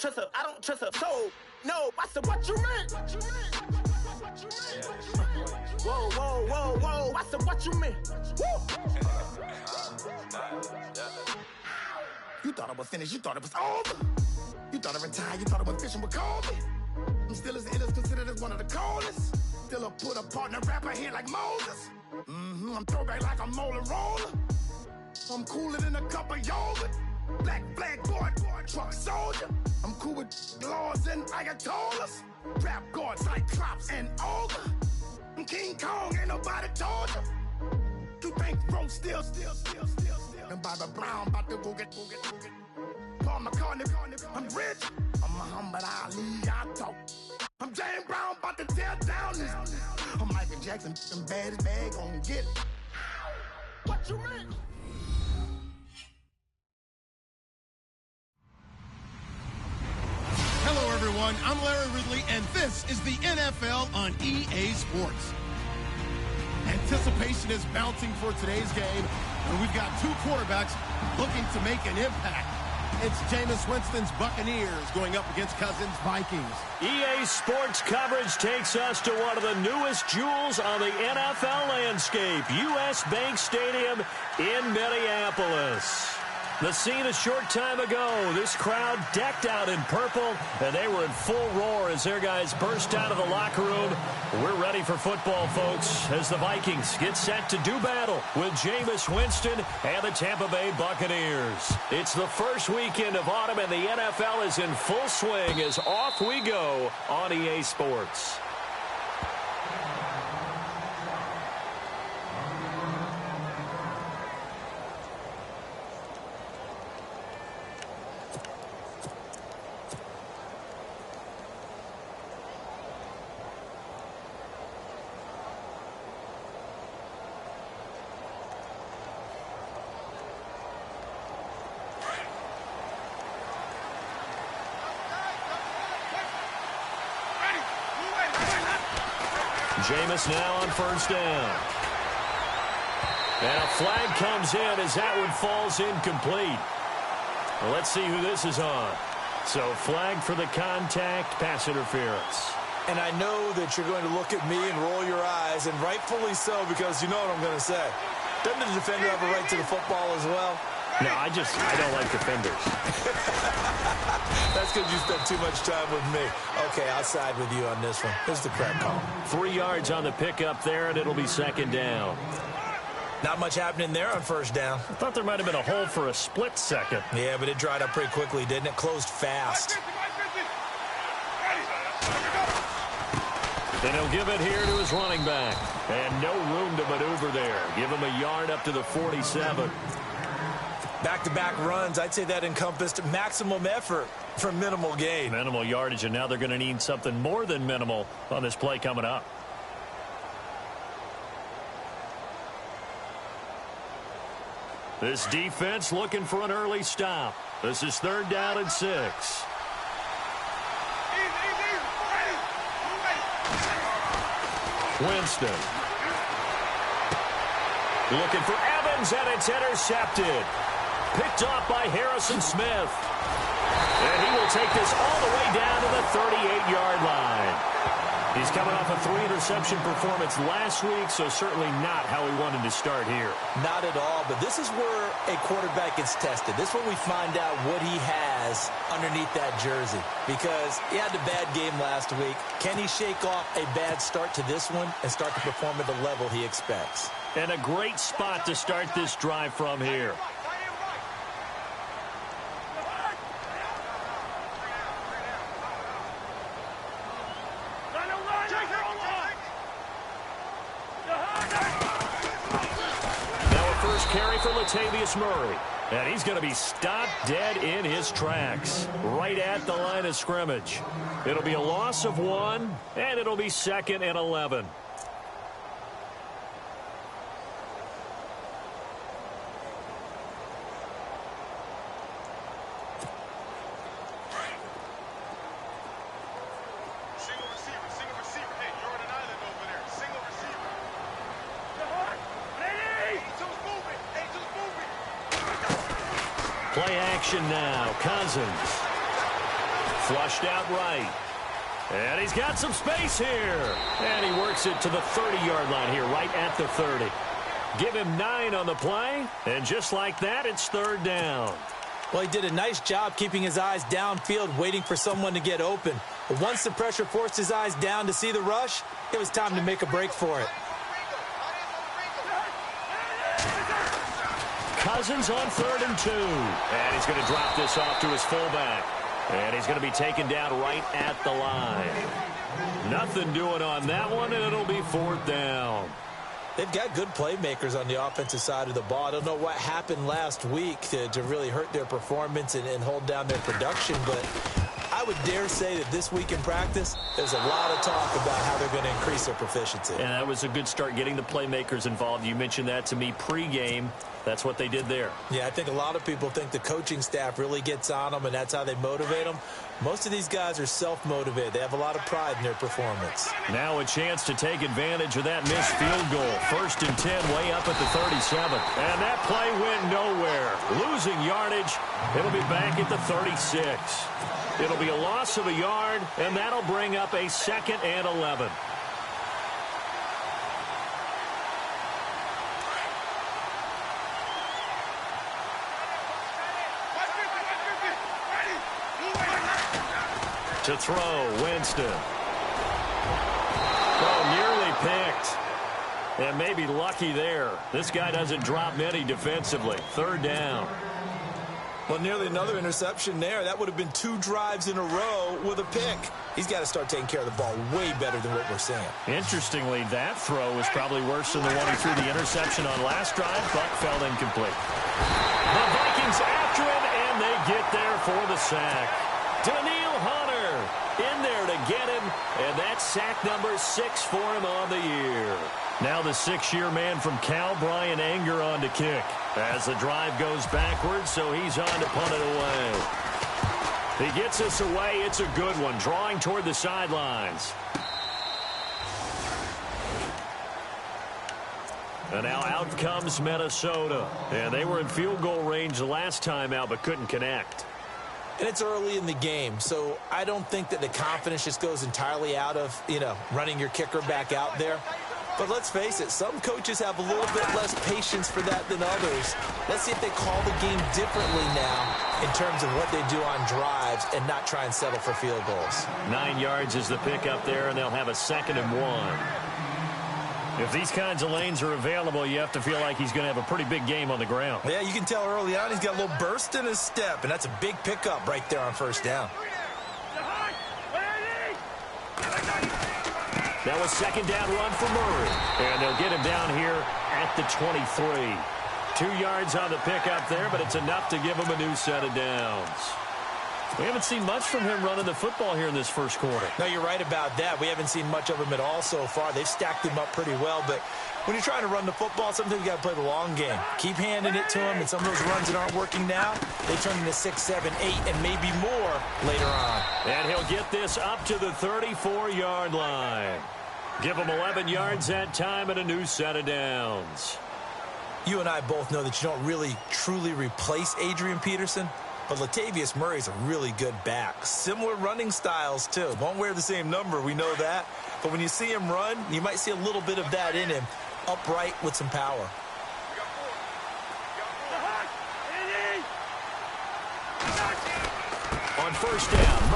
trust her. I don't trust her. So, no, I said, what you mean? Whoa, whoa, whoa, whoa. I said, what you mean? You thought I was finished. You thought it was over. You thought I retired. You thought I went fishing with Kobe. I'm still as ill as considered as one of the coldest. Still a put a partner rapper here like Moses. I'm throwback like a molar roller. I'm cooler than a cup of yogurt. Black flag boy, truck soldier. I'm cool with laws and ayatollahs. Rap gods like Klops and Olga. I'm King Kong, ain't nobody told you. You think Rose still. And Bobby Brown about to go get. Paul McCartney, I'm rich. I'm Muhammad Ali, I talk. I'm James Brown, about to tear down this. I'm Michael Jackson, them bad as bad, gon' get it. What you mean? Hello, everyone. I'm Larry Ridley, and this is the NFL on EA Sports. Anticipation is mounting for today's game, and we've got two quarterbacks looking to make an impact. It's Jameis Winston's Buccaneers going up against Cousins' Vikings. EA Sports coverage takes us to one of the newest jewels on the NFL landscape, US Bank Stadium in Minneapolis. The scene a short time ago, this crowd decked out in purple, and they were in full roar as their guys burst out of the locker room. We're ready for football, folks, as the Vikings get set to do battle with Jameis Winston and the Tampa Bay Buccaneers. It's the first weekend of autumn, and the NFL is in full swing as off we go on EA Sports. Jameis now on first down. And a flag comes in as that one falls incomplete. Well, let's see who this is on. So flag for the contact, pass interference. And I know that you're going to look at me and roll your eyes, and rightfully so, because you know what I'm going to say. Doesn't the defender have a right to the football as well? No, I don't like defenders. That's because you spent too much time with me. Okay, I'll side with you on this one. Here's the correct call. 3 yards on the pickup there, and it'll be second down. Not much happening there on first down. I thought there might have been a hole for a split second. Yeah, but it dried up pretty quickly, didn't it? Closed fast. And he'll give it here to his running back. And no room to maneuver there. Give him a yard up to the 47. Back-to-back runs, I'd say that encompassed maximum effort for minimal gain. Minimal yardage, and now they're going to need something more than minimal on this play coming up. This defense looking for an early stop. This is 3rd down and 6. Winston. Looking for Evans, and it's intercepted. Picked off by Harrison Smith. And he will take this all the way down to the 38-yard line. He's coming off a 3-interception performance last week, so certainly not how he wanted to start here. Not at all, but this is where a quarterback gets tested. This is when we find out what he has underneath that jersey. Because he had a bad game last week. Can he shake off a bad start to this one and start to perform at the level he expects? And a great spot to start this drive from here. Carry for Latavius Murray. And he's going to be stopped dead in his tracks. Right at the line of scrimmage. It'll be a loss of 1, and it'll be 2nd and 11. Play action now. Cousins. Flushed out right. And he's got some space here. And he works it to the 30-yard line here, right at the 30. Give him 9 on the play. And just like that, it's third down. Well, he did a nice job keeping his eyes downfield, waiting for someone to get open. But once the pressure forced his eyes down to see the rush, it was time to make a break for it. Cousins on 3rd and 2. And he's going to drop this off to his fullback. And he's going to be taken down right at the line. Nothing doing on that one, and it'll be 4th down. They've got good playmakers on the offensive side of the ball. I don't know what happened last week to really hurt their performance and hold down their production, but I would dare say that this week in practice, there's a lot of talk about how they're going to increase their proficiency. And that was a good start, getting the playmakers involved. You mentioned that to me pregame. That's what they did there. Yeah, I think a lot of people think the coaching staff really gets on them, and that's how they motivate them. Most of these guys are self-motivated. They have a lot of pride in their performance. Now a chance to take advantage of that missed field goal. 1st and 10, way up at the 37. And that play went nowhere. Losing yardage. It'll be back at the 36. It'll be a loss of a yard, and that'll bring up a 2nd and 11. To throw, Winston. Oh, nearly picked. And maybe lucky there. This guy doesn't drop many defensively. 3rd down. Well, nearly another interception there. That would have been 2 drives in a row with a pick. He's got to start taking care of the ball way better than what we're seeing. Interestingly, that throw was probably worse than the one he threw the interception on last drive, but fell incomplete. The Vikings after him, and they get there for the sack. Daniil Hunter in there to get him, and that's sack number 6 for him on the year. Now the 6-year man from Cal, Brian Anger, on to kick. As the drive goes backwards, so he's on to punt it away. He gets this away. It's a good one, drawing toward the sidelines. And now out comes Minnesota. And they were in field goal range the last time out, but couldn't connect. And it's early in the game, so I don't think that the confidence just goes entirely out of, running your kicker back out there. But let's face it, some coaches have a little bit less patience for that than others. Let's see if they call the game differently now in terms of what they do on drives and not try and settle for field goals. 9 yards is the pickup there, and they'll have a 2nd and 1. If these kinds of lanes are available, you have to feel like he's going to have a pretty big game on the ground. Yeah, you can tell early on he's got a little burst in his step, and that's a big pickup right there on 1st down. Now a 2nd down run for Murray. And they'll get him down here at the 23. 2 yards on the pickup there, but it's enough to give him a new set of downs. We haven't seen much from him running the football here in this first quarter. No, you're right about that. We haven't seen much of him at all so far. They've stacked him up pretty well, but when you're trying to run the football, sometimes you got to play the long game. Keep handing it to him, and some of those runs that aren't working now, they turn into 6, 7, 8, and maybe more later on. And he'll get this up to the 34-yard line. Give him 11 yards that time and a new set of downs. You and I both know that you don't really, truly replace Adrian Peterson, but Latavius Murray's a really good back. Similar running styles, too. Won't wear the same number, we know that. But when you see him run, you might see a little bit of that in him, upright with some power. On 1st down,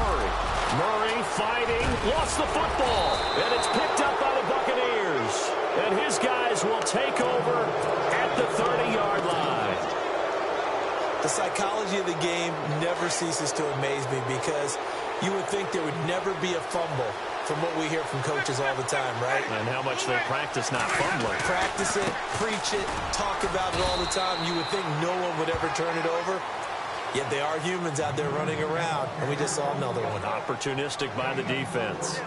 Murray fighting, lost the football, and it's picked up by the Buccaneers. And his guys will take over at the 30-yard line. The psychology of the game never ceases to amaze me because you would think there would never be a fumble from what we hear from coaches all the time, right? And how much they practice not fumbling. Practice it, preach it, talk about it all the time. You would think no one would ever turn it over. Yet they are humans out there running around, and we just saw another one. Opportunistic by the defense.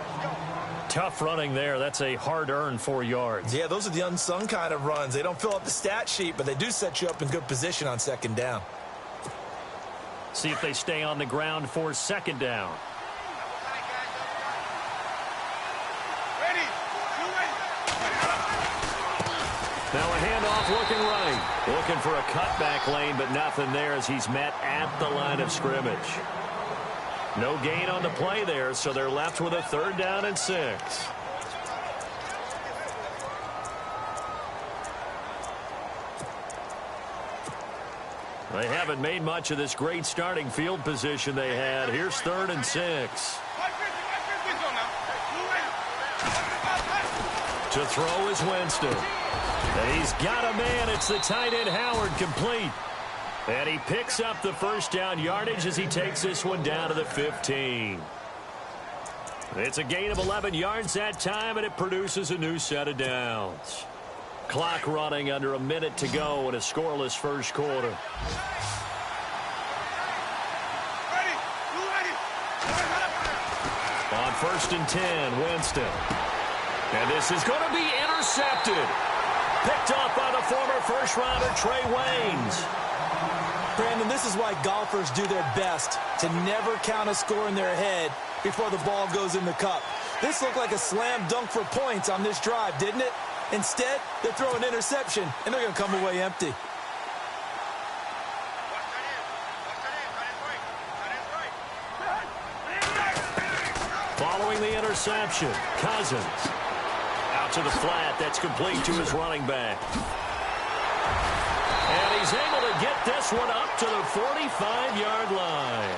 Tough running there. That's a hard-earned 4 yards. Yeah, those are the unsung kind of runs. They don't fill up the stat sheet, but they do set you up in good position on 2nd down. See if they stay on the ground for 2nd down. Now a handoff looking right. Looking for a cutback lane, but nothing there as he's met at the line of scrimmage. No gain on the play there, so they're left with a 3rd down and 6. They haven't made much of this great starting field position they had. Here's 3rd and 6. To throw is Winston. And he's got a man. It's the tight end Howard, complete. And he picks up the 1st down yardage as he takes this one down to the 15. It's a gain of 11 yards that time, and it produces a new set of downs. Clock running under a minute to go in a scoreless first quarter. On 1st and 10, Winston. And this is going to be intercepted. Picked up by the former first-rounder Trey Waynes. Brandon, this is why golfers do their best to never count a score in their head before the ball goes in the cup. This looked like a slam dunk for points on this drive, didn't it? Instead, they throw an interception, and they're going to come away empty. Following the interception, Cousins. Out to the flat. That's complete to his running back. And he's able to get this one up to the 45-yard line.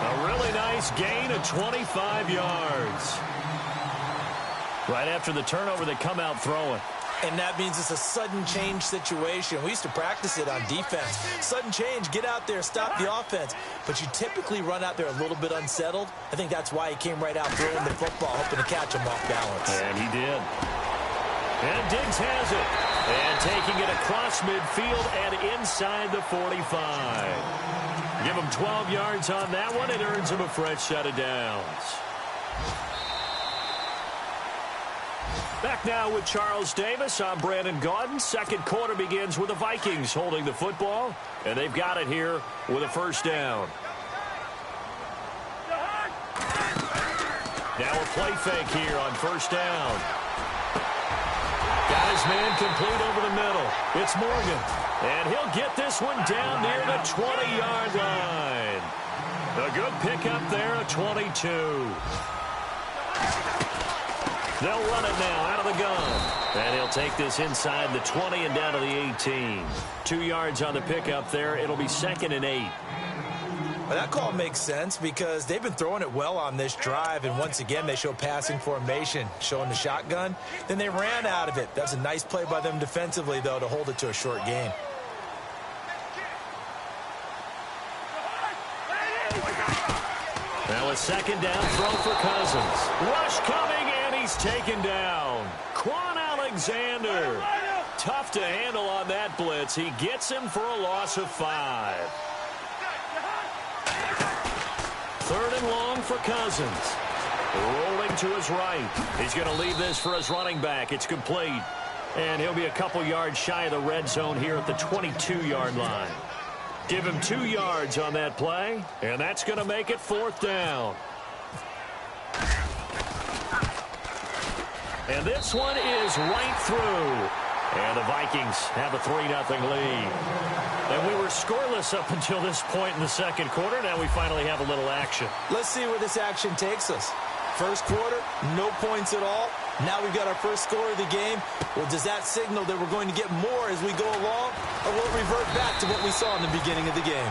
A really nice gain of 25 yards. Right after the turnover, they come out throwing. And that means it's a sudden change situation. We used to practice it on defense. Sudden change, get out there, stop the offense. But you typically run out there a little bit unsettled. I think that's why he came right out throwing the football, hoping to catch him off balance. And he did. And Diggs has it. And taking it across midfield and inside the 45. Give him 12 yards on that one. It earns him a fresh set of downs. Back now with Charles Davis. I'm Brandon Gaudin. Second quarter begins with the Vikings holding the football. And they've got it here with a 1st down. Now a play fake here on 1st down. Got his man complete over the middle. It's Morgan. And he'll get this one down near the 20-yard line. A good pickup there, a 22. They'll run it now out of the gun. And he'll take this inside the 20 and down to the 18. 2 yards on the pickup there. It'll be 2nd and 8. Well, that call makes sense because they've been throwing it well on this drive, and once again they show passing formation, showing the shotgun. Then they ran out of it. That's a nice play by them defensively, though, to hold it to a short gain. Now a 2nd down throw for Cousins. Rush coming, and he's taken down. Quan Alexander. Tough to handle on that blitz. He gets him for a loss of 5. 3rd and long for Cousins. Rolling to his right. He's going to leave this for his running back. It's complete. And he'll be a couple yards shy of the red zone here at the 22-yard line. Give him 2 yards on that play. And that's going to make it 4th down. And this one is right through. And the Vikings have a 3-0 lead. And we were scoreless up until this point in the second quarter. Now we finally have a little action. Let's see where this action takes us. First quarter, no points at all. Now we've got our first score of the game. Well, does that signal that we're going to get more as we go along? Or will it revert back to what we saw in the beginning of the game?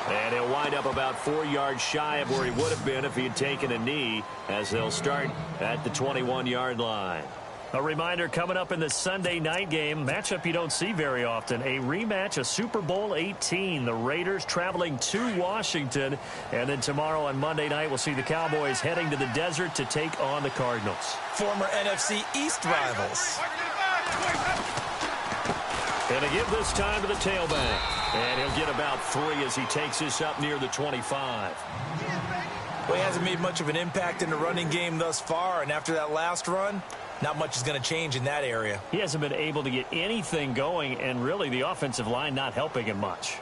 And he'll wind up about 4 yards shy of where he would have been if he had taken a knee, as they'll start at the 21-yard line. A reminder, coming up in the Sunday night game, matchup you don't see very often, a rematch of Super Bowl 18. The Raiders traveling to Washington. And then tomorrow on Monday night, we'll see the Cowboys heading to the desert to take on the Cardinals. Former NFC East rivals. And to give this time to the tailback. And he'll get about 3 as he takes this up near the 25. Well, he hasn't made much of an impact in the running game thus far. And after that last run, not much is going to change in that area. He hasn't been able to get anything going, and really the offensive line not helping him much.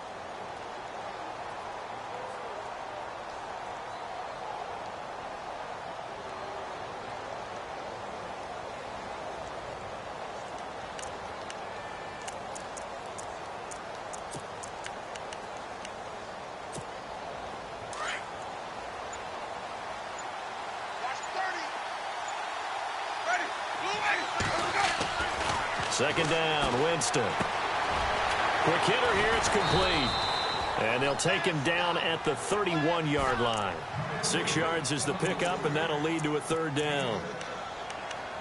Second down, Winston. Quick hitter here, it's complete. And they'll take him down at the 31-yard line. 6 yards is the pickup, and that'll lead to a third down.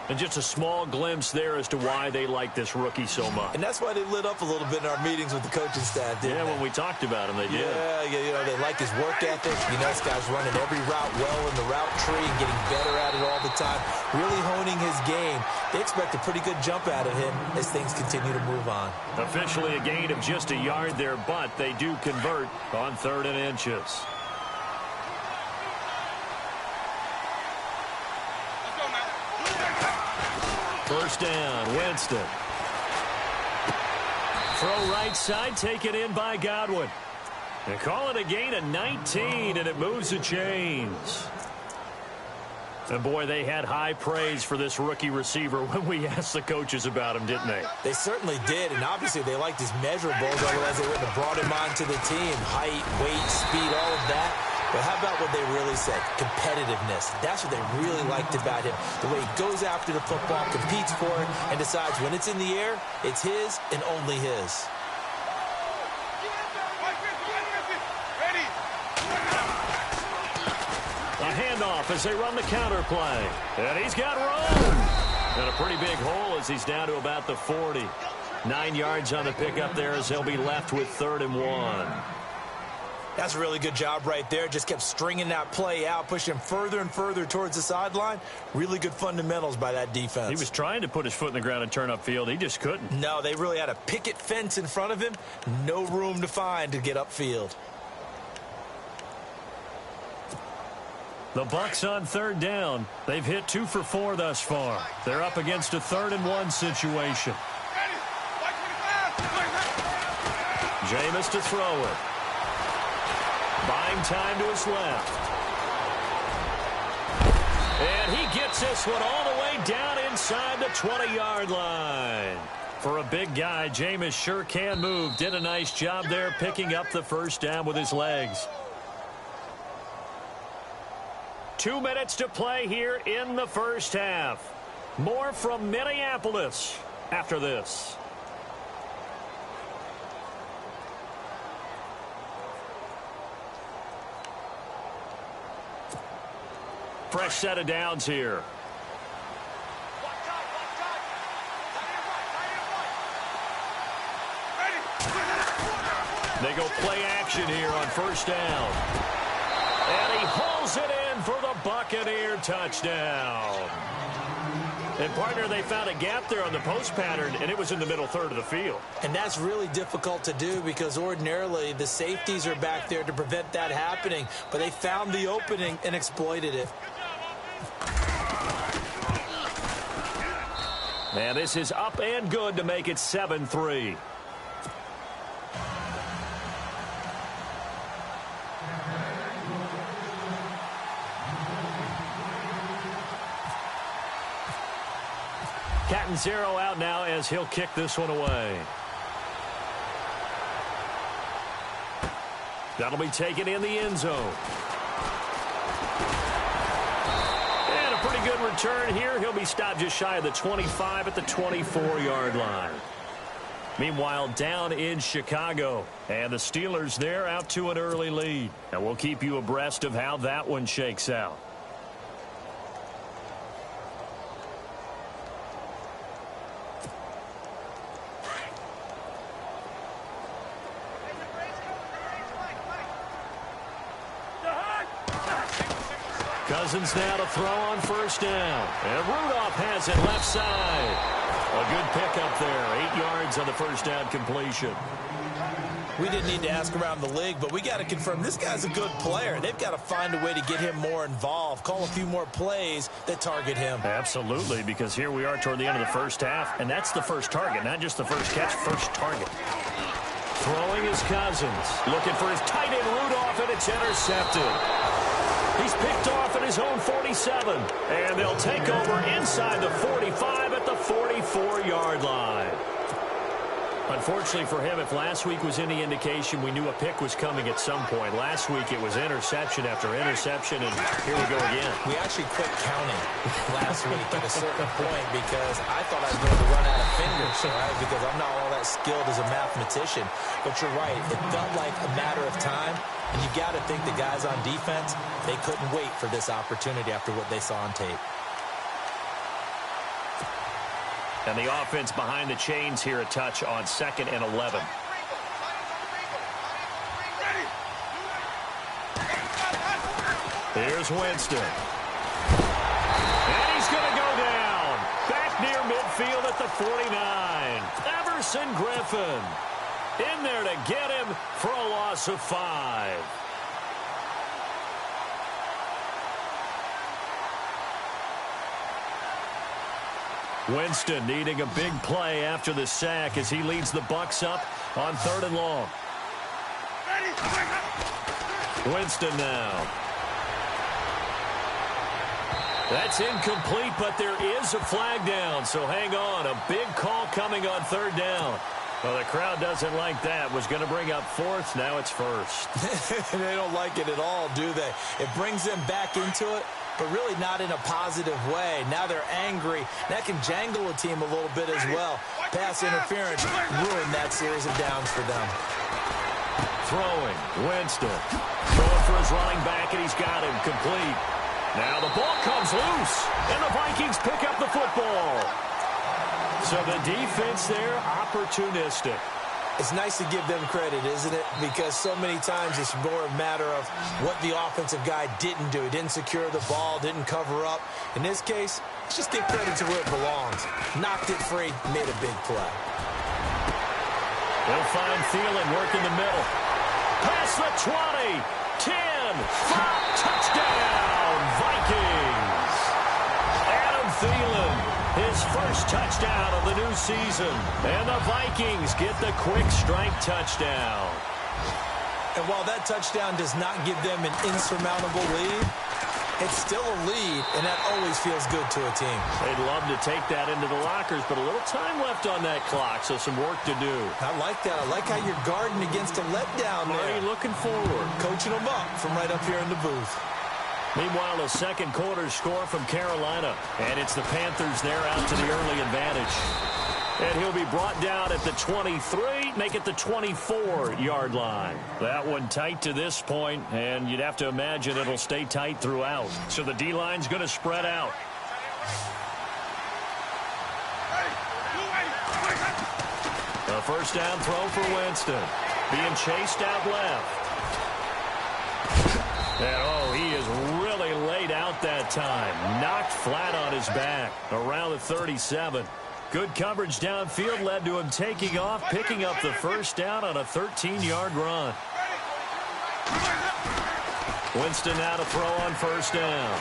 And just a small glimpse there as to why they like this rookie so much. And that's why they lit up a little bit in our meetings with the coaching staff, didn't they? When we talked about him, they did. Yeah, they like his work ethic. You know, this guy's running every route well in the route tree and getting better at it all the time, really honing his game. They expect a pretty good jump out of him as things continue to move on. Officially a gain of just a yard there, but they do convert on 3rd and inches. First down, Winston. Throw right side, taken in by Godwin. They call it a gain of 19, and it moves the chains. And, boy, they had high praise for this rookie receiver when we asked the coaches about him, didn't they? They certainly did, and obviously they liked his measurables, otherwise they wouldn't have brought him onto the team. Height, weight, speed, all of that. But how about what they really said? Competitiveness. That's what they really liked about him. The way he goes after the football, competes for it, and decides when it's in the air, it's his and only his. A handoff as they run the counter play. And he's got room. And a pretty big hole as he's down to about the 40. 9 yards on the pickup there as they'll be left with 3rd and 1. That's a really good job right there. Just kept stringing that play out, pushing him further and further towards the sideline. Really good fundamentals by that defense. He was trying to put his foot in the ground and turn upfield. He just couldn't. No, they really had a picket fence in front of him. No room to find to get upfield. The Bucs on 3rd down. They've hit 2 for 4 thus far. They're up against a 3rd and 1 situation. Jameis to throw it. Buying time to his left. And he gets this one all the way down inside the 20-yard line. For a big guy, Jameis sure can move. Did a nice job there picking up the first down with his legs. 2 minutes to play here in the first half. More from Minneapolis after this. Fresh set of downs here. They go play action here on first down. And he hauls it in for the Buccaneer touchdown. And, partner, they found a gap there on the post pattern, and it was in the middle third of the field. And that's really difficult to do because ordinarily the safeties are back there to prevent that happening. But they found the opening and exploited it. And this is up and good to make it 7-3. Cat and zero out now as he'll kick this one away. That'll be taken in the end zone. And a pretty good return here. He'll be stopped just shy of the 25 at the 24-yard line. Meanwhile, down in Chicago. And the Steelers there out to an early lead. And we'll keep you abreast of how that one shakes out. Cousins now to throw on first down. And Rudolph has it left side. A good pickup there. 8 yards on the first down completion. We didn't need to ask around the league, but we got to confirm this guy's a good player. They've got to find a way to get him more involved, call a few more plays that target him. Absolutely, because here we are toward the end of the first half, and that's the first target, not just the first catch, first target. Throwing is Cousins. Looking for his tight end Rudolph, and it's intercepted. He's picked off at his own 47, and they'll take over inside the 45 at the 44-yard line. Unfortunately for him, if last week was any indication, we knew a pick was coming at some point. Last week it was interception after interception, and here we go again. We actually quit counting last week at a certain point because I thought I was going to run out of fingers, right? Because I'm not all that skilled as a mathematician. But you're right. It felt like a matter of time, and you got to think the guys on defense, they couldn't wait for this opportunity after what they saw on tape. And the offense behind the chains here, a touch on 2nd and 11. Here's Winston. And he's going to go down. Back near midfield at the 49. Everson Griffin in there to get him for a loss of 5. Winston needing a big play after the sack as he leads the Bucs up on 3rd and long. Winston now. That's incomplete, but there is a flag down, so hang on. A big call coming on 3rd down. Well, the crowd doesn't like that. Was going to bring up 4th. Now it's 1st. They don't like it at all, do they? It brings them back into it, but really not in a positive way. Now they're angry. That can jangle a team a little bit as well. Pass interference ruined that series of downs for them. Throwing, Winston. Throwing for his running back, and he's got him complete. Now the ball comes loose, and the Vikings pick up the football. So the defense there, opportunistic. It's nice to give them credit, isn't it? Because so many times it's more a matter of what the offensive guy didn't do. He didn't secure the ball, didn't cover up. In this case, let's just give credit to where it belongs. Knocked it free, made a big play. They'll find Thielen working the middle. Past the 20, 10, 5, touchdown, Vikings. Adam Thielen. His first touchdown of the new season. And the Vikings get the quick strike touchdown. And while that touchdown does not give them an insurmountable lead, it's still a lead, and that always feels good to a team. They'd love to take that into the lockers, but a little time left on that clock, so some work to do. I like that. I like how you're guarding against a letdown there. Already looking forward. Coaching them up from right up here in the booth. Meanwhile, a second quarter score from Carolina. And it's the Panthers there out to the early advantage. And he'll be brought down at the 23, make it the 24-yard line. That one tight to this point, and you'd have to imagine it'll stay tight throughout. So the D-line's going to spread out. A first down throw for Winston. Being chased out left. And, he is really laid out that time. Knocked flat on his back around the 37. Good coverage downfield led to him taking off, picking up the first down on a 13-yard run. Winston now to throw on first down.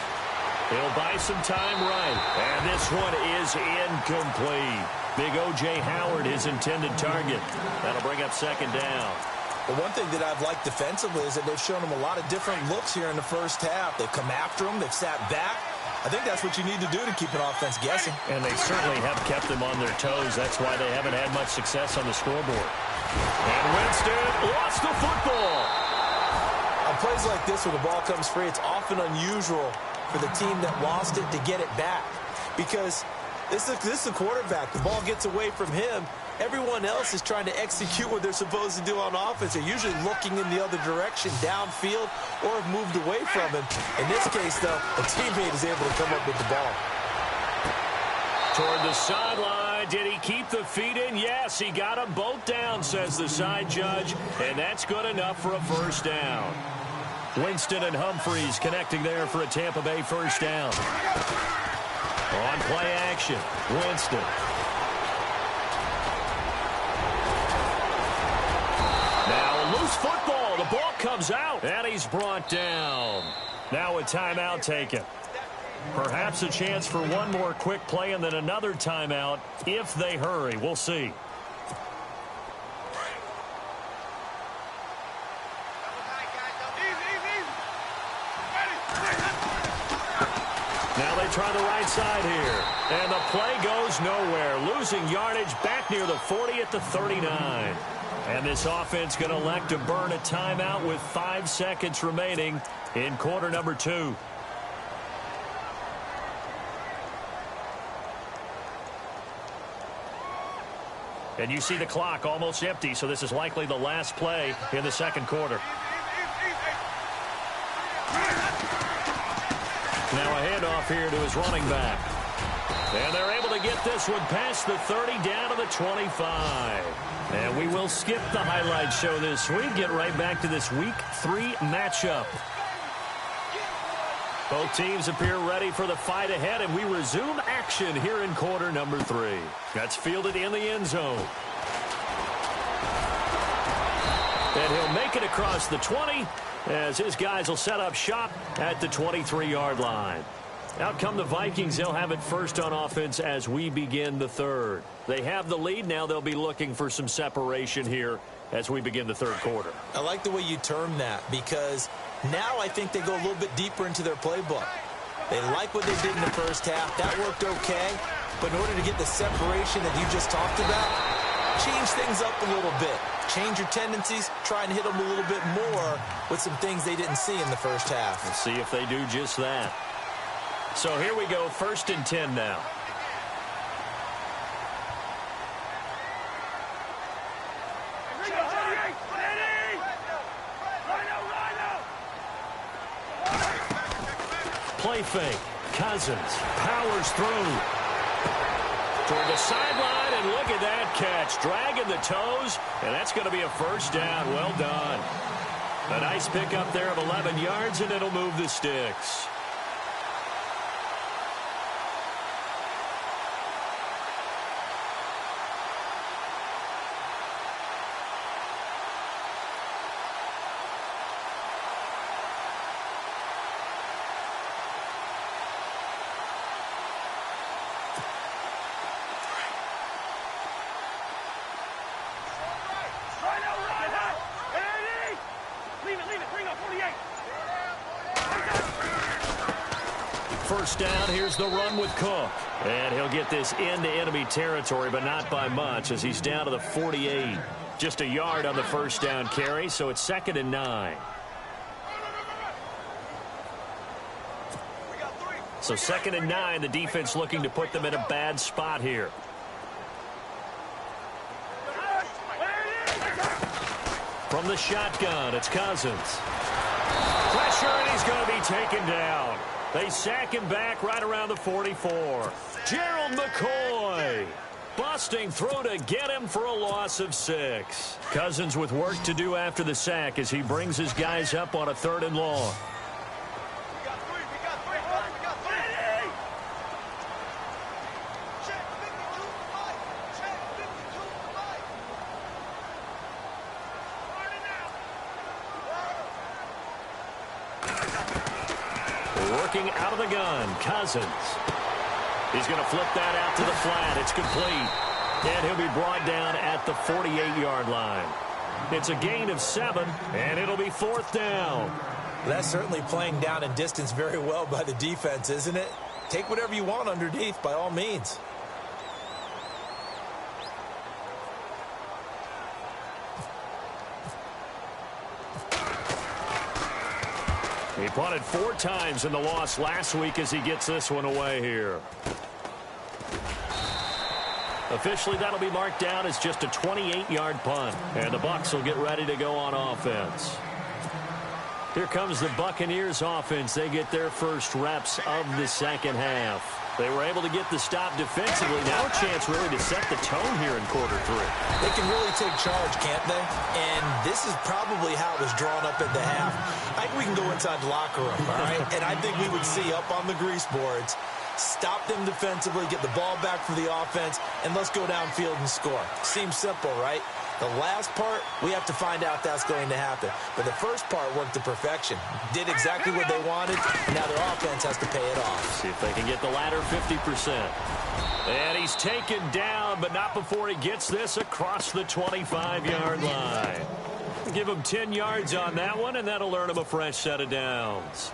He'll buy some time right. And this one is incomplete. Big O.J. Howard, his intended target. That'll bring up second down. The one thing that I've liked defensively is that they've shown them a lot of different looks here in the first half. They've come after them. They've sat back. I think that's what you need to do to keep an offense guessing. And they certainly have kept them on their toes. That's why they haven't had much success on the scoreboard. And Winston lost the football. On plays like this where the ball comes free, it's often unusual for the team that lost it to get it back. Because this is the quarterback. The ball gets away from him. Everyone else is trying to execute what they're supposed to do on offense. They're usually looking in the other direction, downfield, or have moved away from him. In this case, though, a teammate is able to come up with the ball. Toward the sideline. Did he keep the feet in? Yes, he got them both down, says the side judge. And that's good enough for a first down. Winston and Humphreys connecting there for a Tampa Bay first down. On play action, Winston. Football, the ball comes out, and he's brought down. Now a timeout taken. Perhaps a chance for one more quick play and then another timeout if they hurry. We'll see. Now they to try the right side here. And the play goes nowhere. Losing yardage back near the 40 at the 39. And this offense going to elect to burn a timeout with 5 seconds remaining in quarter number 2. And you see the clock almost empty, so this is likely the last play in the second quarter. Now a handoff here to his running back. And they're able to get this one past the 30 down to the 25. And we will skip the highlight show this week. Get right back to this Week 3 matchup. Both teams appear ready for the fight ahead, and we resume action here in quarter number 3. That's fielded in the end zone. And he'll make it across the 20 as his guys will set up shop at the 23-yard line. Out come the Vikings. They'll have it first on offense as we begin the third. They have the lead. Now they'll be looking for some separation here as we begin the third quarter. I like the way you term that, because now I think they go a little bit deeper into their playbook. They like what they did in the first half. That worked okay. But in order to get the separation that you just talked about, change things up a little bit. Change your tendencies. Try and hit them a little bit more with some things they didn't see in the first half. We'll see if they do just that. So here we go, 1st and 10 now. Play fake. Cousins powers through toward the sideline, and look at that catch. Dragging the toes, and that's going to be a first down. Well done. A nice pickup there of 11 yards, and it'll move the sticks. First down, here's the run with Cook. And he'll get this into enemy territory, but not by much as he's down to the 48. Just a yard on the first down carry, so it's 2nd and 9. So 2nd and 9, the defense looking to put them in a bad spot here. From the shotgun, it's Cousins. Pressure, and he's going to be taken down. They sack him back right around the 44. Gerald McCoy busting through to get him for a loss of 6. Cousins with work to do after the sack as he brings his guys up on a 3rd and long. Working out of the gun, Cousins. He's going to flip that out to the flat. It's complete. And he'll be brought down at the 48-yard line. It's a gain of 7, and it'll be 4th down. That's certainly playing down and distance very well by the defense, isn't it? Take whatever you want underneath, by all means. He punted 4 times in the loss last week as he gets this one away here. Officially, that'll be marked down as just a 28-yard punt. And the Bucs will get ready to go on offense. Here comes the Buccaneers offense. They get their first reps of the second half. They were able to get the stop defensively. Now a chance really to set the tone here in quarter 3. They can really take charge, can't they? And this is probably how it was drawn up at the half. I think we can go inside the locker room, all right? And I think we would see up on the grease boards, stop them defensively, get the ball back for the offense, and let's go downfield and score. Seems simple, right? The last part, we have to find out that's going to happen. But the first part worked to perfection. Did exactly what they wanted, and now their offense has to pay it off. See if they can get the latter 50%. And he's taken down, but not before he gets this across the 25-yard line. Give him 10 yards on that one, and that'll earn him a fresh set of downs.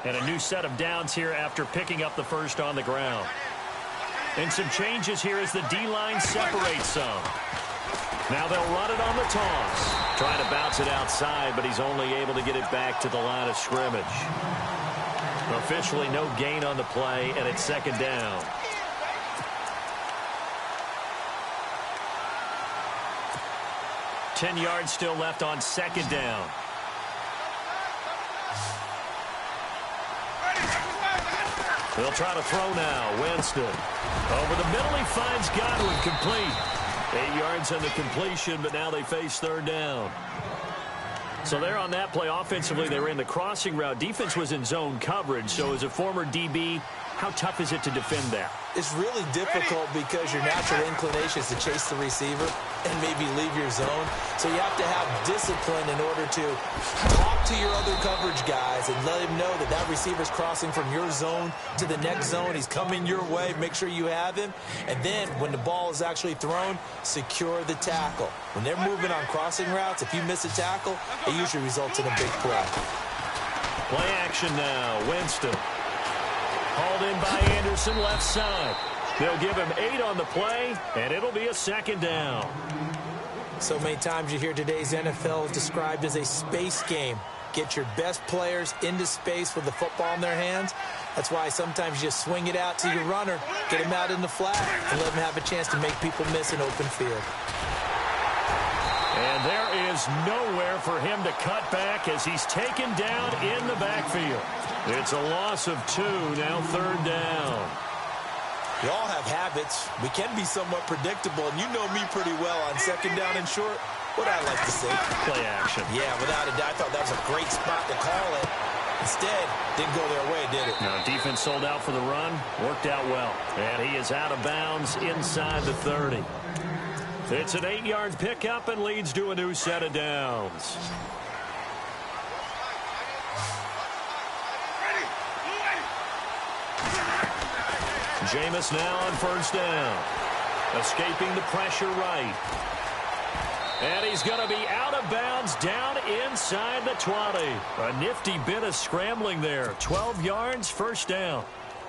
And a new set of downs here after picking up the first on the ground. And some changes here as the D-line separates some. Now they'll run it on the toss. Trying to bounce it outside, but he's only able to get it back to the line of scrimmage. Officially no gain on the play, and it's second down. Ten yards still left on second down. They'll try to throw now. Winston. Over the middle, he finds Godwin complete. 8 yards on the completion, but now they face third down. So they're on that play. Offensively, they were in the crossing route. Defense was in zone coverage. So as a former DB, how tough is it to defend that? It's really difficult because your natural inclination is to chase the receiver and maybe leave your zone. So you have to have discipline in order to talk to your other coverage guys and let him know that that receiver's crossing from your zone to the next zone. He's coming your way. Make sure you have him. And then when the ball is actually thrown, secure the tackle. When they're moving on crossing routes, if you miss a tackle, it usually results in a big play. Play action now. Winston. Hauled in by Anderson, left side. They'll give him 8 on the play, and it'll be a second down. So many times you hear today's NFL described as a space game. Get your best players into space with the football in their hands. That's why sometimes you just swing it out to your runner, get him out in the flat, and let him have a chance to make people miss an open field. And there is nowhere for him to cut back as he's taken down in the backfield. It's a loss of 2, now third down. We all have habits. We can be somewhat predictable, and you know me pretty well on second down and short. What I like to say. Play action. Yeah, without a doubt, I thought that was a great spot to call it. Instead, didn't go their way, did it? No, defense sold out for the run. Worked out well. And he is out of bounds inside the 30. It's an 8-yard pickup and leads to a new set of downs. Jameis now on first down. Escaping the pressure right. And he's going to be out of bounds down inside the 20. A nifty bit of scrambling there. 12 yards, first down.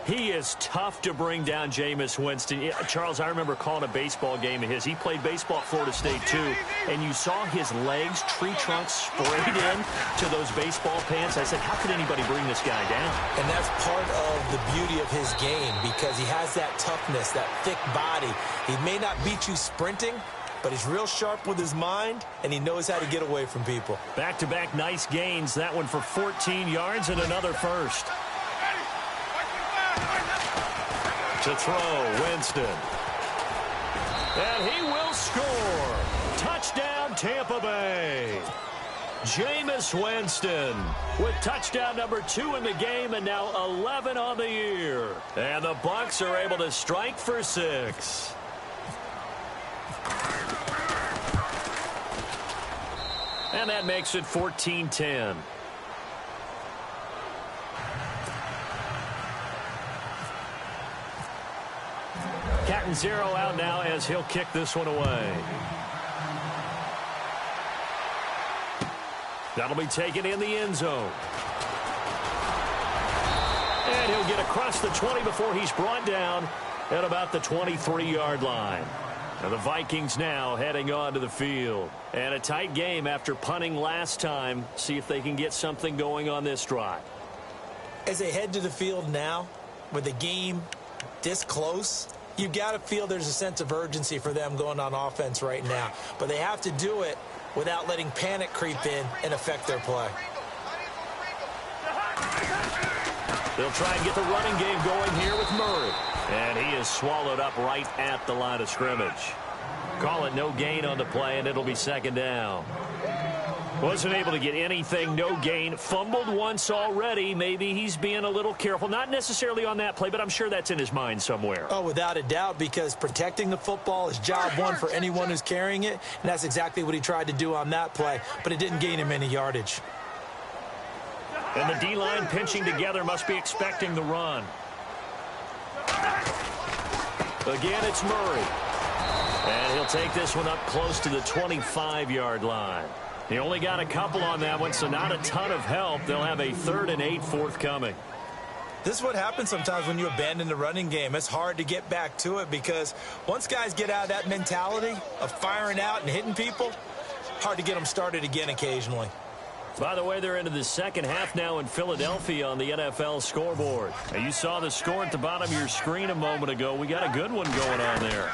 He is tough to bring down, Jameis Winston. Charles, I remember calling a baseball game of his. He played baseball at Florida State, too. And you saw his legs, tree trunks sprayed in to those baseball pants. I said, how could anybody bring this guy down? And that's part of the beauty of his game because he has that toughness, that thick body. He may not beat you sprinting, but he's real sharp with his mind, and he knows how to get away from people. Back-to-back nice gains. That one for 14 yards and another first. To throw, Winston. And he will score. Touchdown, Tampa Bay. Jameis Winston with touchdown number 2 in the game and now 11 on the year. And the Bucs are able to strike for 6. And that makes it 14-10. Cat and 0 out now as he'll kick this one away. That'll be taken in the end zone. And he'll get across the 20 before he's brought down at about the 23-yard line. And the Vikings now heading on to the field. And a tight game after punting last time. See if they can get something going on this drive. As they head to the field now, with the game this close, you've got to feel there's a sense of urgency for them going on offense right now. But they have to do it without letting panic creep in and affect their play. They'll try and get the running game going here with Murray. And he is swallowed up right at the line of scrimmage. Call it no gain on the play, and it'll be second down. Wasn't able to get anything, no gain. Fumbled once already. Maybe he's being a little careful. Not necessarily on that play, but I'm sure that's in his mind somewhere. Oh, without a doubt, because protecting the football is job one for anyone who's carrying it, and that's exactly what he tried to do on that play, but it didn't gain him any yardage. And the D-line pinching together must be expecting the run. Again, it's Murray. And he'll take this one up close to the 25-yard line. He only got a couple on that one, so not a ton of help. They'll have a 3rd and 8 forthcoming. This is what happens sometimes when you abandon the running game. It's hard to get back to it because once guys get out of that mentality of firing out and hitting people, hard to get them started again occasionally. By the way, they're into the second half now in Philadelphia on the NFL scoreboard. And you saw the score at the bottom of your screen a moment ago. We got a good one going on there.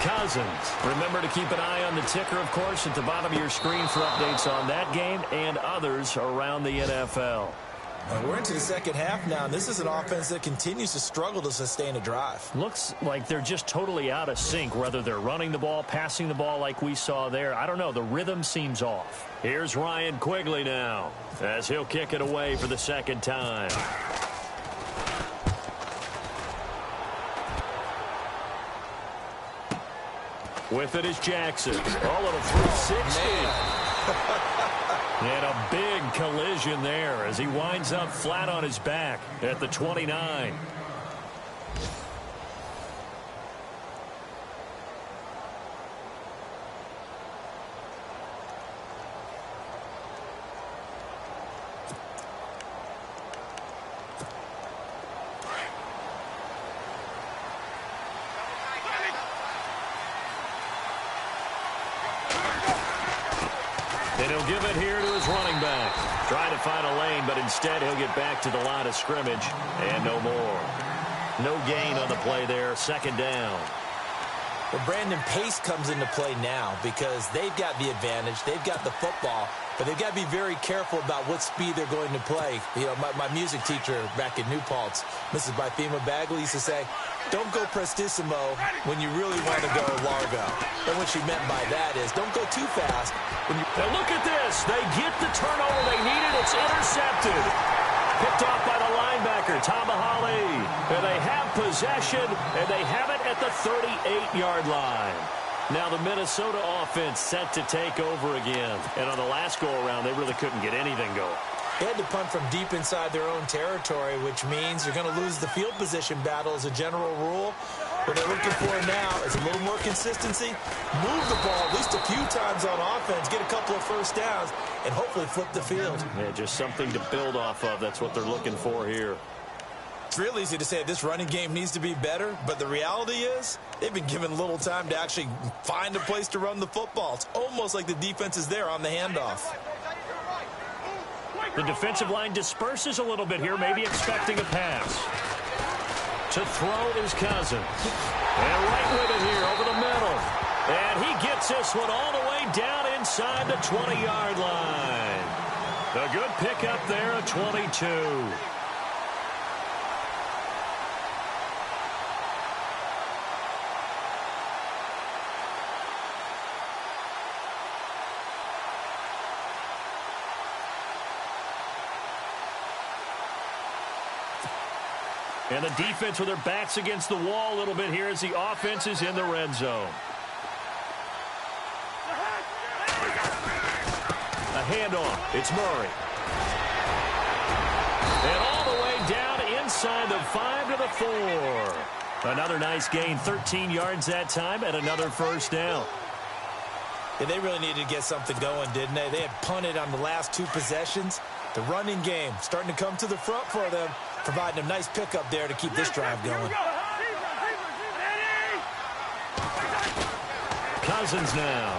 Cousins. Remember to keep an eye on the ticker, of course, at the bottom of your screen for updates on that game and others around the NFL. Well, we're into the second half now. This is an offense that continues to struggle to sustain a drive. Looks like they're just totally out of sync, whether they're running the ball, passing the ball like we saw there. I don't know. The rhythm seems off. Here's Ryan Quigley now as he'll kick it away for the second time. With it is Jackson. Oh, little 360. And a big collision there as he winds up flat on his back at the 29. And he'll give it here to his running back. Trying to find a lane, but instead he'll get back to the line of scrimmage and no more. No gain on the play there. Second down. Well, Brandon, pace comes into play now because they've got the advantage. They've got the football, but they've got to be very careful about what speed they're going to play. You know, my music teacher back in New Paltz, Mrs. Bythema Bagley, used to say, don't go prestissimo when you really want to go largo. And what she meant by that is don't go too fast. Now look at this. They get the turnover they needed. It's intercepted. Picked off by the linebacker, Tamahali. And they have possession, and they have it at the 38-yard line. Now the Minnesota offense set to take over again. And on the last go-around, they really couldn't get anything going. They had to punt from deep inside their own territory, which means you're going to lose the field position battle as a general rule. What they're looking for now is a little more consistency, move the ball at least a few times on offense, get a couple of first downs, and hopefully flip the field. Yeah, just something to build off of. That's what they're looking for here. It's real easy to say this running game needs to be better, but the reality is they've been given little time to actually find a place to run the football. It's almost like the defense is there on the handoff. The defensive line disperses a little bit here, maybe expecting a pass. To throw is Cousins. And right with it here over the middle. And he gets this one all the way down inside the 20-yard line. A good pickup there at 22. And the defense with their backs against the wall a little bit here as the offense is in the red zone. A handoff. It's Murray. And all the way down inside the 5 to the 4. Another nice gain, 13 yards that time, and another first down. Yeah, they really needed to get something going, didn't they? They had punted on the last two possessions. The running game starting to come to the front for them, providing a nice pickup there to keep this drive going. Cousins now.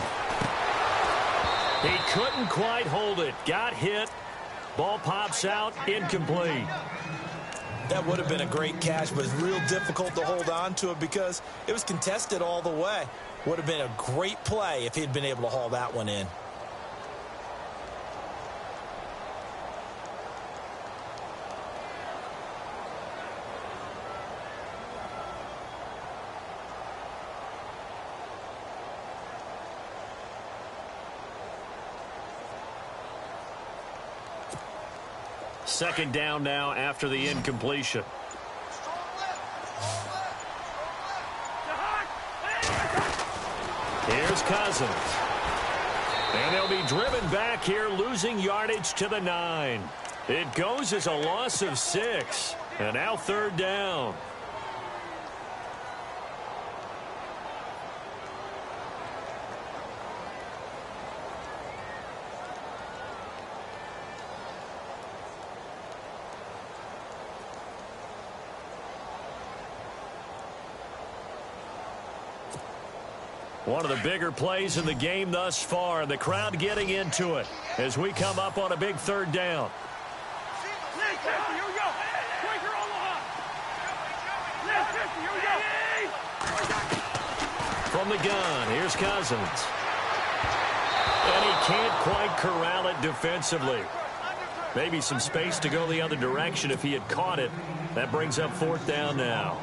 He couldn't quite hold it. Got hit. Ball pops out. Incomplete. That would have been a great catch, but it's real difficult to hold on to it because it was contested all the way. Would have been a great play if he'd been able to haul that one in. Second down now after the incompletion. Here's Cousins. And they'll be driven back here, losing yardage to the 9. It goes as a loss of 6. And now third down. One of the bigger plays in the game thus far, and the crowd getting into it as we come up on a big third down. From the gun, here's Cousins. And he can't quite corral it defensively. Maybe some space to go the other direction if he had caught it. That brings up fourth down now.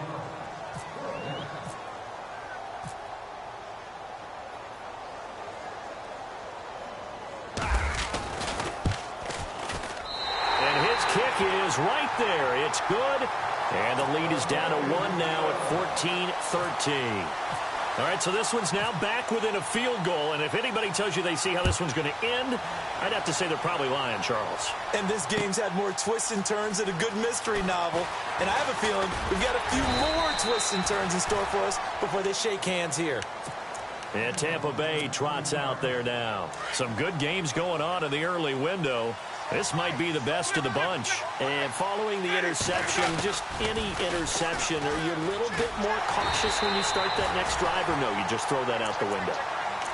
And his kick is right there. It's good. And the lead is down to 1 now at 14-13. All right, so this one's now back within a field goal, and if anybody tells you they see how this one's going to end, I'd have to say they're probably lying, Charles. And this game's had more twists and turns than a good mystery novel, and I have a feeling we've got a few more twists and turns in store for us before they shake hands here. And Tampa Bay trots out there now. Some good games going on in the early window. This might be the best of the bunch. And following the interception, just any interception, are you a little bit more cautious when you start that next drive, or no, you just throw that out the window?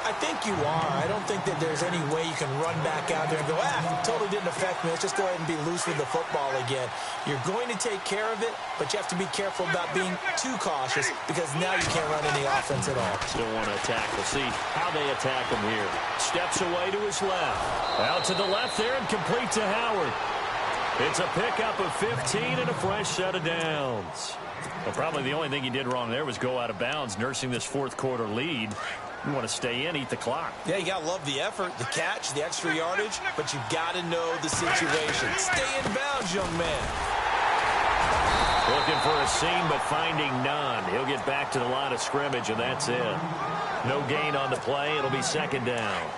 I think you are. I don't think that there's any way you can run back out there and go, totally didn't affect me. Let's just go ahead and be loose with the football again. You're going to take care of it, but you have to be careful about being too cautious because now you can't run any offense at all. Still want to attack. We'll see how they attack him here. Steps away to his left. Out to the left there and complete to Howard. It's a pickup of 15 and a fresh set of downs. Well, probably the only thing he did wrong there was go out of bounds, nursing this fourth quarter lead. You want to stay in, eat the clock. Yeah, you got to love the effort, the catch, the extra yardage, but you got to know the situation. Stay in bounds, young man. Looking for a seam, but finding none. He'll get back to the line of scrimmage, and that's it. No gain on the play. It'll be second down.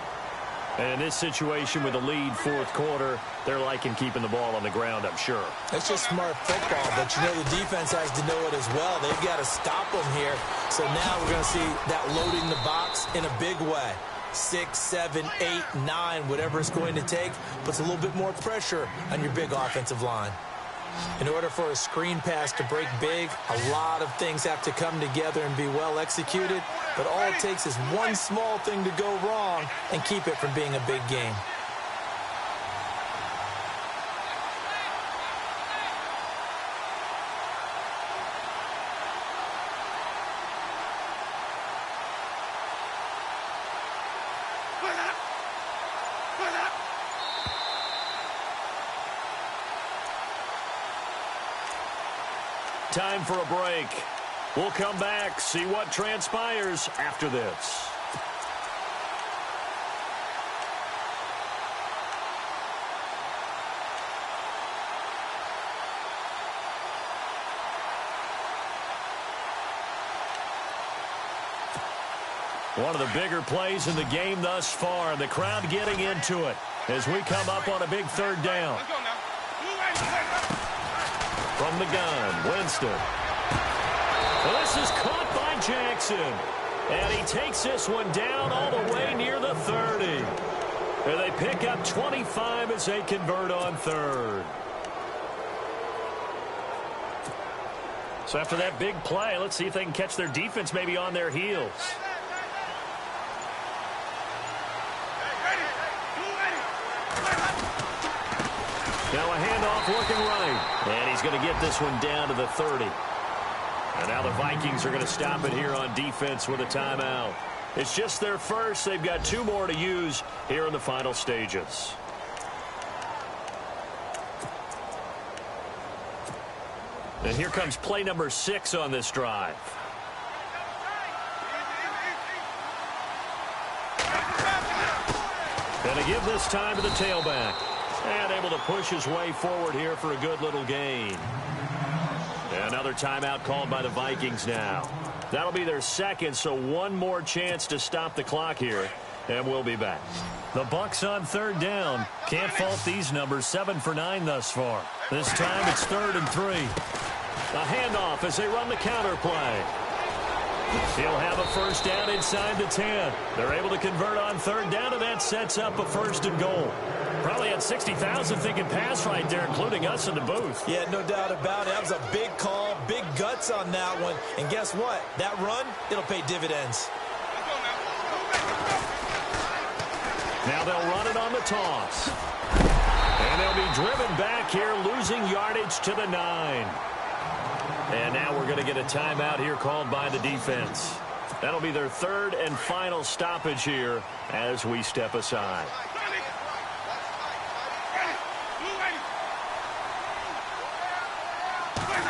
And in this situation with the lead fourth quarter, they're liking keeping the ball on the ground, I'm sure. It's just smart football, but you know the defense has to know it as well. They've got to stop them here. So now we're going to see that loading the box in a big way. 6, 7, 8, 9, whatever it's going to take, puts a little bit more pressure on your big offensive line. In order for a screen pass to break big, a lot of things have to come together and be well executed. But all it takes is one small thing to go wrong and keep it from being a big game. Time for a break. We'll come back, see what transpires after this. One of the bigger plays in the game thus far, and the crowd getting into it as we come up on a big third down. From the gun, Winston. Well, this is caught by Jackson. And he takes this one down all the way near the 30. And they pick up 25 as they convert on third. So after that big play, let's see if they can catch their defense maybe on their heels. Now a handoff looking right. And he's going to get this one down to the 30. And now the Vikings are going to stop it here on defense with a timeout. It's just their first. They've got 2 more to use here in the final stages. And here comes play number 6 on this drive. And to give this time to the tailback. And able to push his way forward here for a good little gain. Another timeout called by the Vikings now. That'll be their second, so one more chance to stop the clock here. And we'll be back. The Bucs on third down. Can't fault these numbers. 7 for 9 thus far. This time it's 3rd and 3. A handoff as they run the counter play. He'll have a first down inside the 10. They're able to convert on third down, and that sets up a 1st and goal. Probably had 60,000 thinking pass right there, including us in the booth. Yeah, no doubt about it. That was a big call, big guts on that one. And guess what? That run, it'll pay dividends. Now they'll run it on the toss. And they'll be driven back here, losing yardage to the 9. And now we're going to get a timeout here called by the defense. That'll be their third and final stoppage here as we step aside.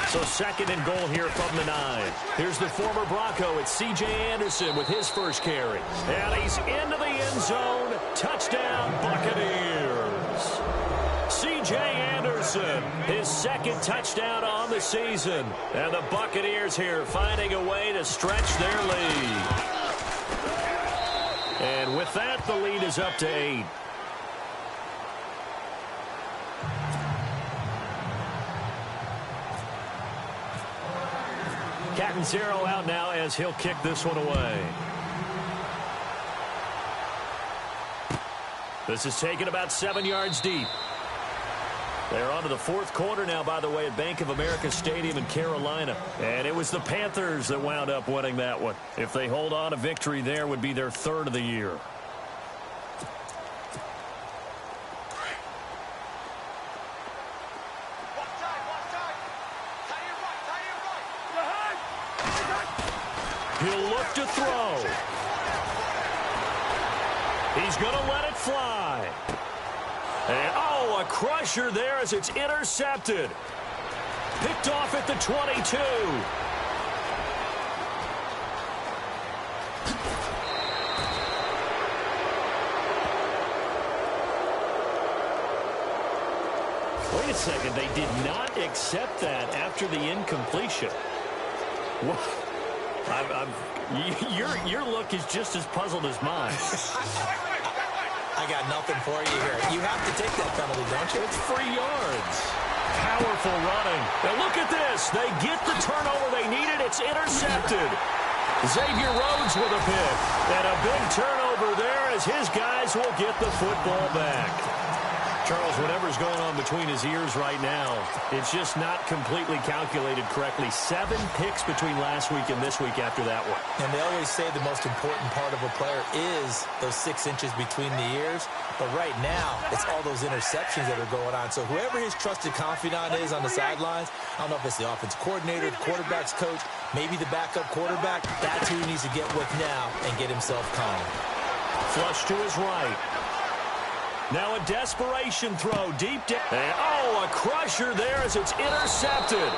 So second and goal here from the 9. Here's the former Bronco. It's C.J. Anderson with his first carry. And he's into the end zone. Touchdown, Buccaneers. C.J. Anderson, his second touchdown on the season. And the Buccaneers here finding a way to stretch their lead. And with that, the lead is up to 8. Catanzaro out now as he'll kick this one away. This is taken about 7 yards deep. They're on to the fourth quarter now, by the way, at Bank of America Stadium in Carolina. And it was the Panthers that wound up winning that one. If they hold on, a victory there would be their third of the year. He'll look to throw. He's going to let it fly. And, oh, a crusher there as it's intercepted. Picked off at the 22. Wait a second. They did not accept that after the incompletion. What? Your look is just as puzzled as mine. I got nothing for you here. You have to take that penalty, don't you? It's 3 yards. Powerful running. Now look at this. They get the turnover they needed. It's intercepted. Xavier Rhodes with a pick. And a big turnover there as his guys will get the football back. Charles, whatever's going on between his ears right now, it's just not completely calculated correctly. 7 picks between last week and this week after that one. And they always say the most important part of a player is those 6 inches between the ears. But right now, it's all those interceptions that are going on. So whoever his trusted confidant is on the sidelines, I don't know if it's the offense coordinator, the quarterback's coach, maybe the backup quarterback, that's who he needs to get with now and get himself calm. Flush to his right. Now a desperation throw deep down. And, oh, a crusher there as it's intercepted.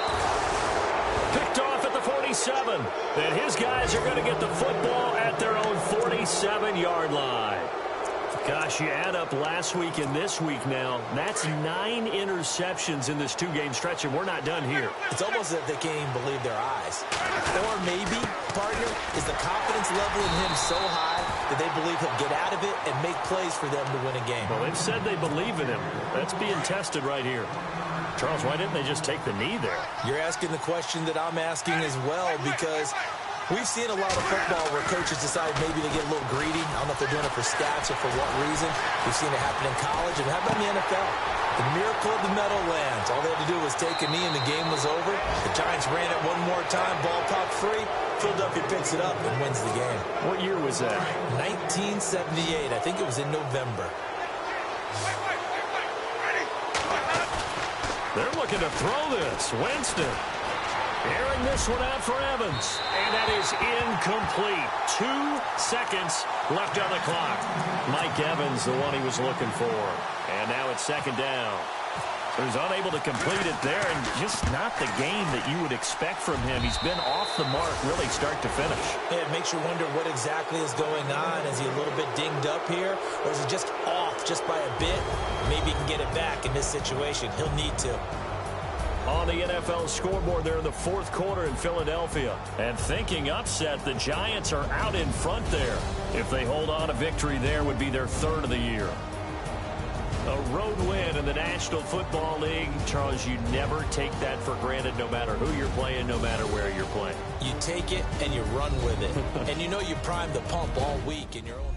Picked off at the 47. And his guys are going to get the football at their own 47-yard line. Gosh, you add up last week and this week now. That's 9 interceptions in this 2-game stretch, and we're not done here. It's almost as if they can't even believe their eyes. Or maybe, partner, is the confidence level in him so high that they believe he'll get out of it and make plays for them to win a game. Well, they've said they believe in him. That's being tested right here. Charles, why didn't they just take the knee there? You're asking the question that I'm asking as well, because we've seen a lot of football where coaches decide maybe they get a little greedy. I don't know if they're doing it for stats or for what reason. We've seen it happen in college, and how about in the NFL? The miracle of the Meadowlands. All they had to do was take a knee, and the game was over. The Giants ran it one more time. Ball popped free. Philadelphia picks it up and wins the game. What year was that? 1978. I think it was in November. They're looking to throw this. Winston airing this one out for Evans. And that is incomplete. 2 seconds left on the clock. Mike Evans, the one he was looking for. And now it's second down. He's unable to complete it there, and just not the game that you would expect from him. He's been off the mark really start to finish. Yeah, it makes you wonder what exactly is going on. Is he a little bit dinged up here, or is he just off just by a bit? Maybe he can get it back in this situation. He'll need to. On the NFL scoreboard there in the fourth quarter in Philadelphia. And thinking upset, the Giants are out in front there. If they hold on, a victory there would be their third of the year. A road win in the National Football League. Charles, you never take that for granted no matter who you're playing, no matter where you're playing. You take it and you run with it. And you know you primed the pump all week in your own